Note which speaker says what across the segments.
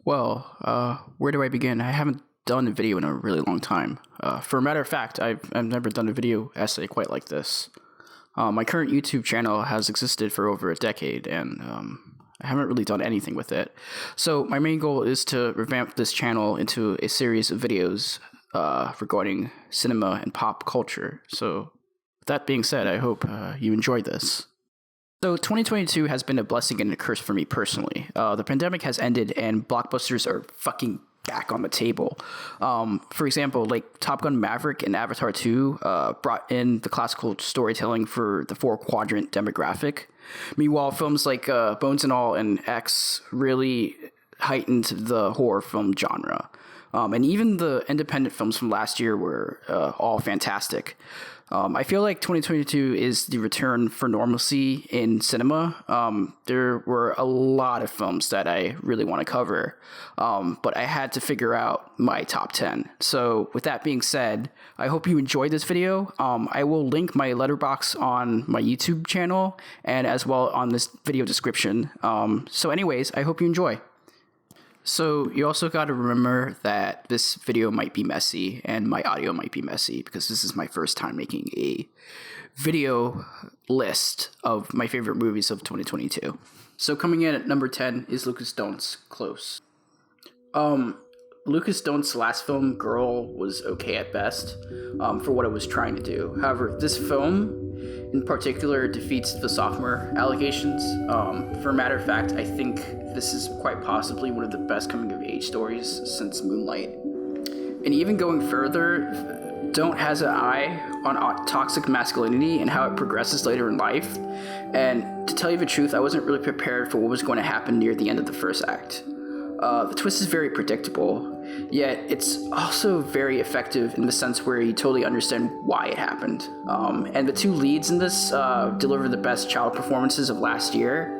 Speaker 1: Where do I begin? I haven't done a video in a really long time. For a matter of fact, I've never done a video essay quite like this. My current YouTube channel has existed for over a decade, and I haven't really done anything with it. So my main goal is to revamp this channel into a series of videos regarding cinema and pop culture. So with that being said, I hope you enjoyed this. So 2022 has been a blessing and a curse for me personally. The pandemic has ended and blockbusters are fucking back on the table. For example, like Top Gun Maverick and Avatar 2 brought in the classical storytelling for the four-quadrant demographic. Meanwhile, films like Bones and All and X really heightened the horror film genre. And even the independent films from last year were all fantastic. I feel like 2022 is the return for normalcy in cinema. There were a lot of films that I really want to cover, but I had to figure out my top 10. So with that being said, I hope you enjoyed this video. I will link my letterbox on my YouTube channel and as well on this video description. So anyways, I hope you enjoy. So you also got to remember that this video might be messy and my audio might be messy because this is my first time making a video list of my favorite movies of 2022. So coming in at number 10 is Lucas Dont's Close. Lucas Dont's last film, Girl, was okay at best for what it was trying to do. However, this film in particular defeats the sophomore allegations. For a matter of fact, I think this is quite possibly one of the best coming-of-age stories since Moonlight. And even going further, Don't has an eye on toxic masculinity and how it progresses later in life. And to tell you the truth, I wasn't really prepared for what was going to happen near the end of the first act. The twist is very predictable, yet it's also very effective in the sense where you totally understand why it happened. And the two leads in this deliver the best child performances of last year,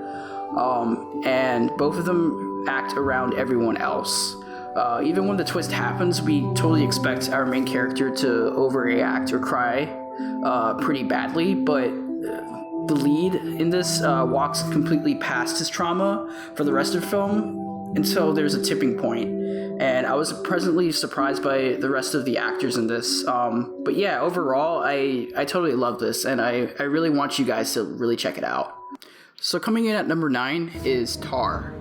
Speaker 1: and both of them act around everyone else. Even when the twist happens, we totally expect our main character to overreact or cry pretty badly, but the lead in this walks completely past his trauma for the rest of the film until there's a tipping point, and I was pleasantly surprised by the rest of the actors in this. But yeah, overall, I totally love this, and I really want you guys to really check it out. So coming in at number 9 is Tar.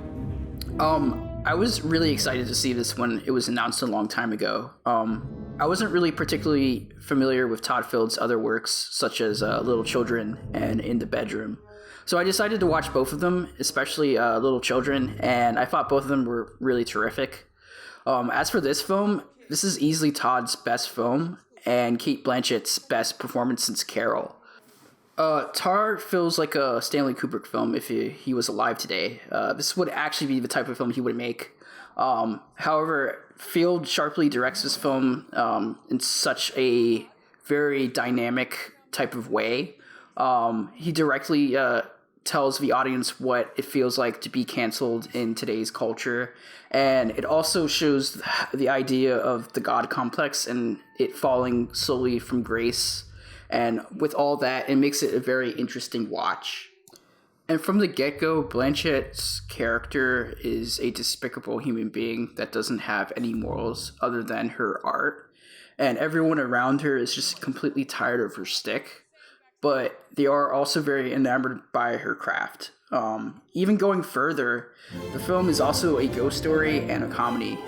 Speaker 1: I was really excited to see this when it was announced a long time ago. I wasn't really particularly familiar with Todd Field's other works, such as Little Children and In the Bedroom. So I decided to watch both of them, especially Little Children, and I thought both of them were really terrific. As for this film, this is easily Todd's best film, and Cate Blanchett's best performance since Carol. Tar feels like a Stanley Kubrick film if he was alive today. This would actually be the type of film he would make. However, Field sharply directs this film in such a very dynamic type of way. He directly tells the audience what it feels like to be canceled in today's culture, and it also shows the idea of the God complex and it falling slowly from grace. And with all that, it makes it a very interesting watch. And from the get-go, Blanchett's character is a despicable human being that doesn't have any morals other than her art. And everyone around her is just completely tired of her shtick. But they are also very enamored by her craft. Even going further, the film is also a ghost story and a comedy.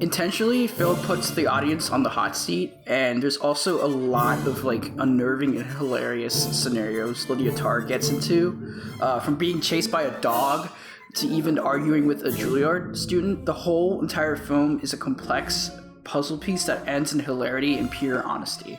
Speaker 1: Intentionally, Phil puts the audience on the hot seat, and there's also a lot of unnerving and hilarious scenarios Lydia Tarr gets into, from being chased by a dog to even arguing with a Juilliard student. The whole entire film is a complex puzzle piece that ends in hilarity and pure honesty.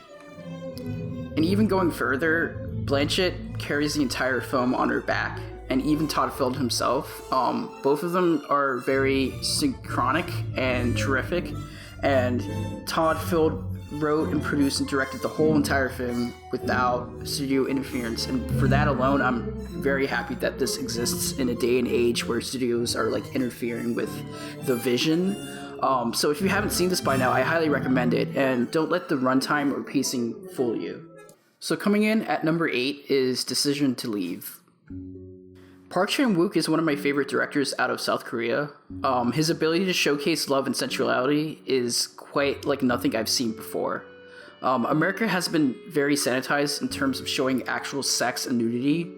Speaker 1: And even going further, Blanchett carries the entire film on her back, and even Todd Field himself. Both of them are very synchronic and terrific, and Todd Field wrote and produced and directed the whole entire film without studio interference, and for that alone, I'm very happy that this exists in a day and age where studios are interfering with the vision. So if you haven't seen this by now, I highly recommend it, and don't let the runtime or pacing fool you. So coming in at number 8 is Decision to Leave. Park Chan-wook is one of my favorite directors out of South Korea. His ability to showcase love and sensuality is quite like nothing I've seen before. America has been very sanitized in terms of showing actual sex and nudity.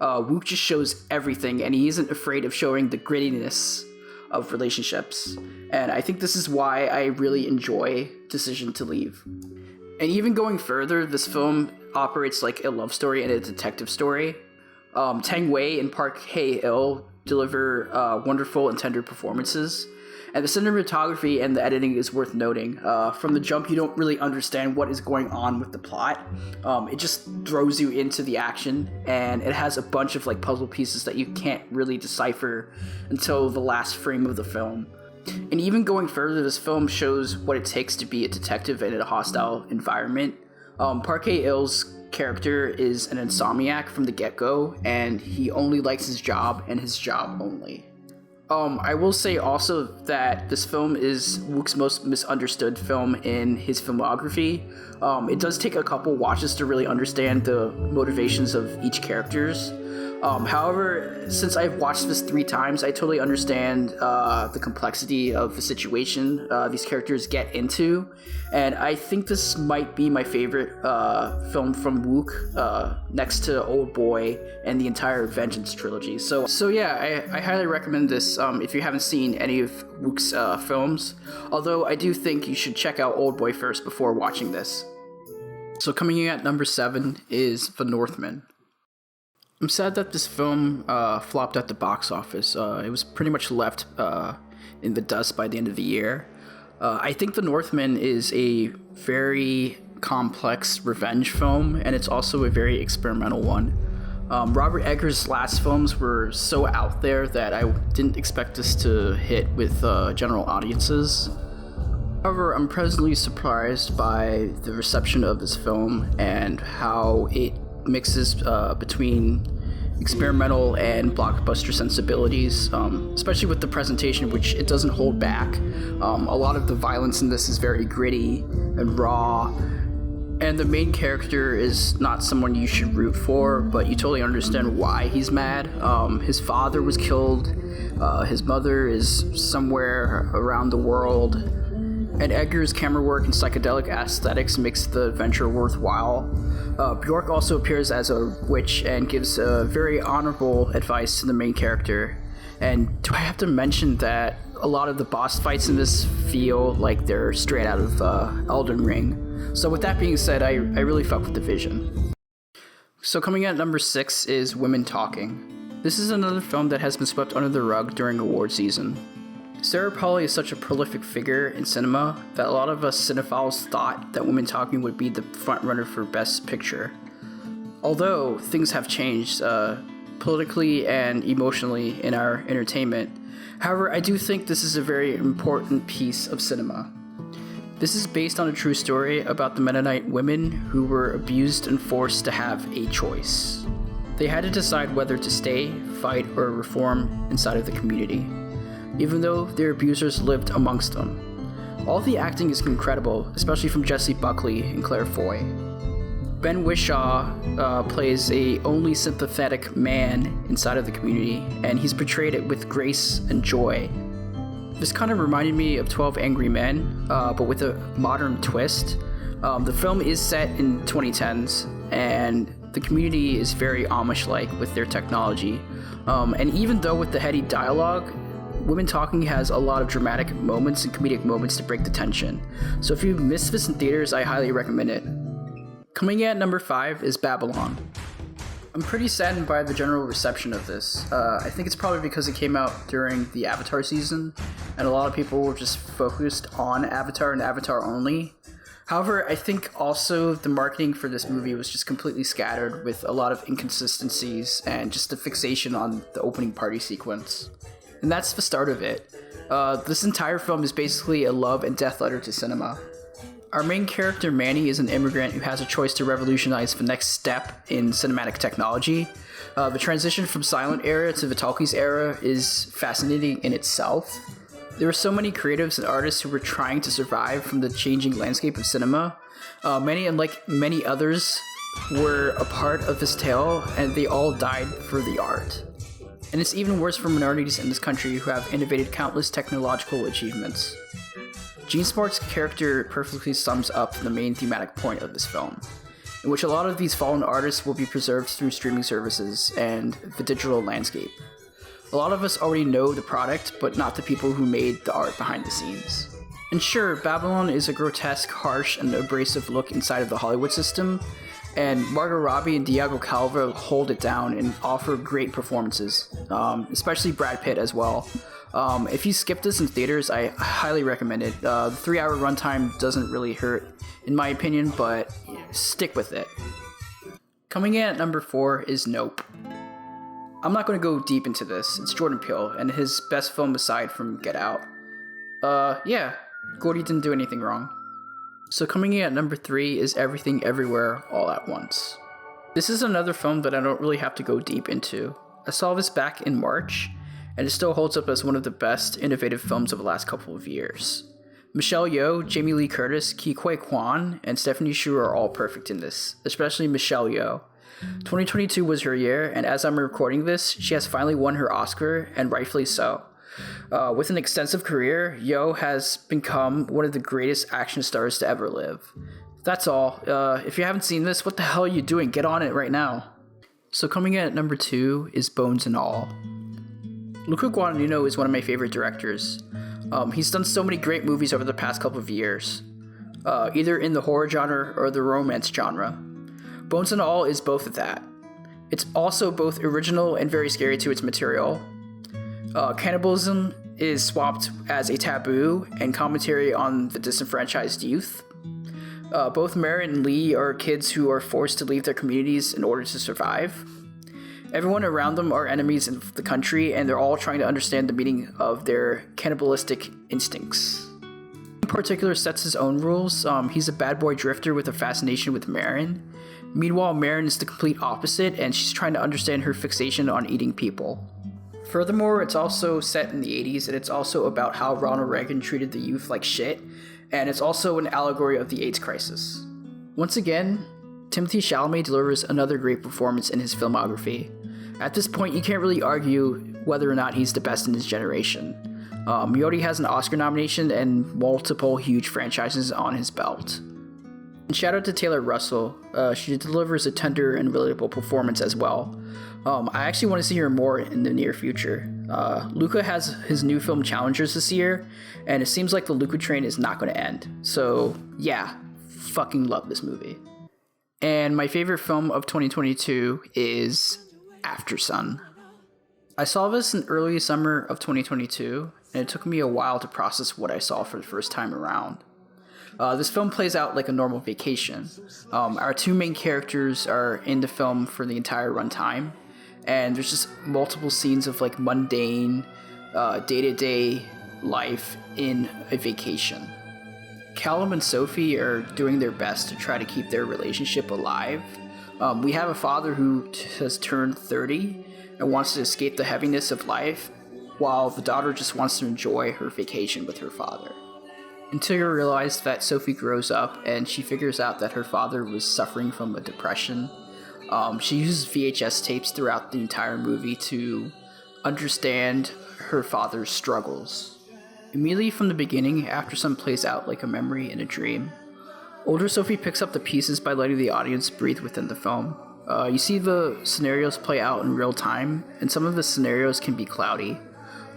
Speaker 1: Wook just shows everything, and he isn't afraid of showing the grittiness of relationships. And I think this is why I really enjoy Decision to Leave. And even going further, this film operates like a love story and a detective story. Tang Wei and Park Hae-il deliver wonderful and tender performances. And the cinematography and the editing is worth noting. From the jump, you don't really understand what is going on with the plot. It just throws you into the action, and it has a bunch of like puzzle pieces that you can't really decipher until the last frame of the film. And even going further, this film shows what it takes to be a detective in a hostile environment. Park Hae-il's character is an insomniac from the get-go, and he only likes his job and his job only. I will say also that this film is Wook's most misunderstood film in his filmography. It does take a couple watches to really understand the motivations of each characters. However, since I've watched this 3 times, I totally understand the complexity of the situation these characters get into, and I think this might be my favorite film from Wook, next to Old Boy and the entire Vengeance trilogy. So yeah, I highly recommend this if you haven't seen any of Wook's films, although I do think you should check out Old Boy first before watching this. So coming in at number 7 is The Northman. I'm sad that this film flopped at the box office. It was pretty much left in the dust by the end of the year. I think The Northman is a very complex revenge film, and it's also a very experimental one. Robert Eggers' last films were so out there that I didn't expect this to hit with general audiences. However, I'm pleasantly surprised by the reception of this film and how it mixes between experimental and blockbuster sensibilities, especially with the presentation, which it doesn't hold back. A lot of the violence in this is very gritty and raw, and the main character is not someone you should root for, but you totally understand why he's mad. His father was killed, his mother is somewhere around the world, and Eggers' camera work and psychedelic aesthetics makes the adventure worthwhile. Bjork also appears as a witch and gives very honorable advice to the main character. And do I have to mention that a lot of the boss fights in this feel like they're straight out of Elden Ring. So with that being said, I really fuck with the vision. So coming in at number 6 is Women Talking. This is another film that has been swept under the rug during award season. Sarah Polley is such a prolific figure in cinema that a lot of us cinephiles thought that Women Talking would be the frontrunner for Best Picture. Although things have changed politically and emotionally in our entertainment, however, I do think this is a very important piece of cinema. This is based on a true story about the Mennonite women who were abused and forced to have a choice. They had to decide whether to stay, fight, or reform inside of the community, even though their abusers lived amongst them. All the acting is incredible, especially from Jessie Buckley and Claire Foy. Ben Whishaw plays a only sympathetic man inside of the community, and he's portrayed it with grace and joy. This kind of reminded me of 12 Angry Men, but with a modern twist. The film is set in 2010s, and the community is very Amish-like with their technology. And even though with the heady dialogue, Women Talking has a lot of dramatic moments and comedic moments to break the tension. So if you missed this in theaters, I highly recommend it. Coming in at number 5 is Babylon. I'm pretty saddened by the general reception of this. I think it's probably because it came out during the Avatar season, and a lot of people were just focused on Avatar and Avatar only. However, I think also the marketing for this movie was just completely scattered with a lot of inconsistencies and just a fixation on the opening party sequence. And that's the start of it. This entire film is basically a love and death letter to cinema. Our main character, Manny, is an immigrant who has a choice to revolutionize the next step in cinematic technology. The transition from silent era to the talkies era is fascinating in itself. There were so many creatives and artists who were trying to survive from the changing landscape of cinema. Many, unlike many others, were a part of this tale, and they all died for the art. And it's even worse for minorities in this country who have innovated countless technological achievements. Jean Smart's character perfectly sums up the main thematic point of this film, in which a lot of these fallen artists will be preserved through streaming services and the digital landscape. A lot of us already know the product, but not the people who made the art behind the scenes. And sure, Babylon is a grotesque, harsh, and abrasive look inside of the Hollywood system, and Margot Robbie and Diego Calva hold it down and offer great performances, especially Brad Pitt as well. If you skip this in theaters, I highly recommend it. The 3-hour runtime doesn't really hurt, in my opinion, but stick with it. Coming in at number 4 is Nope. I'm not going to go deep into this. It's Jordan Peele, and his best film aside from Get Out. Yeah, Gordy didn't do anything wrong. So coming in at number 3 is Everything Everywhere All at Once. This is another film that I don't really have to go deep into. I saw this back in March, and it still holds up as one of the best innovative films of the last couple of years. Michelle Yeoh, Jamie Lee Curtis, Ke Huy Quan, and Stephanie Hsu are all perfect in this, especially Michelle Yeoh. 2022 was her year, and as I'm recording this, she has finally won her Oscar, and rightfully so. With an extensive career, Yeoh has become one of the greatest action stars to ever live. That's all. If you haven't seen this, what the hell are you doing? Get on it right now. So coming in at number 2 is Bones and All. Luca Guadagnino is one of my favorite directors. He's done so many great movies over the past couple of years, either in the horror genre or the romance genre. Bones and All is both of that. It's also both original and very scary to its material. Cannibalism is swapped as a taboo and commentary on the disenfranchised youth. Both Merritt and Lee are kids who are forced to leave their communities in order to survive. Everyone around them are enemies of the country, and they're all trying to understand the meaning of their cannibalistic instincts. In particular, sets his own rules. He's a bad boy drifter with a fascination with Marin. Meanwhile, Marin is the complete opposite, and she's trying to understand her fixation on eating people. Furthermore, it's also set in the 80s, and it's also about how Ronald Reagan treated the youth like shit, and it's also an allegory of the AIDS crisis. Once again, Timothée Chalamet delivers another great performance in his filmography. At this point, you can't really argue whether or not he's the best in his generation. He already has an Oscar nomination and multiple huge franchises on his belt. And shout out to Taylor Russell. She delivers a tender and relatable performance as well. I actually want to see her more in the near future. Luca has his new film Challengers this year, and it seems like the Luca train is not going to end. So yeah, fucking love this movie. And my favorite film of 2022 is Aftersun. I saw this in early summer of 2022, and it took me a while to process what I saw for the first time around. This film plays out like a normal vacation. Our two main characters are in the film for the entire runtime, and there's just multiple scenes of like mundane, day-to-day life in a vacation. Callum and Sophie are doing their best to try to keep their relationship alive. We have a father who has turned 30 and wants to escape the heaviness of life, while the daughter just wants to enjoy her vacation with her father. Until you realize that Sophie grows up and she figures out that her father was suffering from a depression. She uses VHS tapes throughout the entire movie to understand her father's struggles. Immediately from the beginning, Aftersun plays out like a memory in a dream. Older Sophie picks up the pieces by letting the audience breathe within the film. You see the scenarios play out in real time, and some of the scenarios can be cloudy.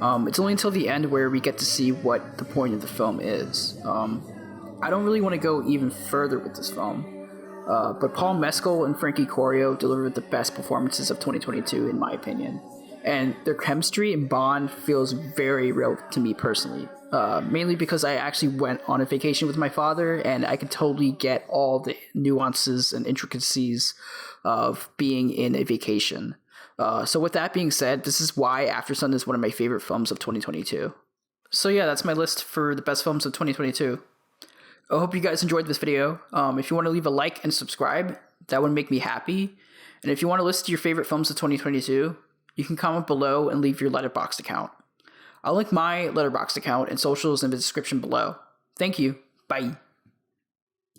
Speaker 1: It's only until the end where we get to see what the point of the film is. I don't really want to go even further with this film, but Paul Mescal and Frankie Corio delivered the best performances of 2022 in my opinion. And their chemistry and bond feels very real to me personally. Mainly because I actually went on a vacation with my father, and I could totally get all the nuances and intricacies of being in a vacation. So with that being said, this is why Aftersun is one of my favorite films of 2022. So yeah, that's my list for the best films of 2022. I hope you guys enjoyed this video. If you want to leave a like and subscribe, that would make me happy. And if you want to list your favorite films of 2022, you can comment below and leave your Letterboxd account. I'll link my Letterboxd account and socials in the description below. Thank you. Bye.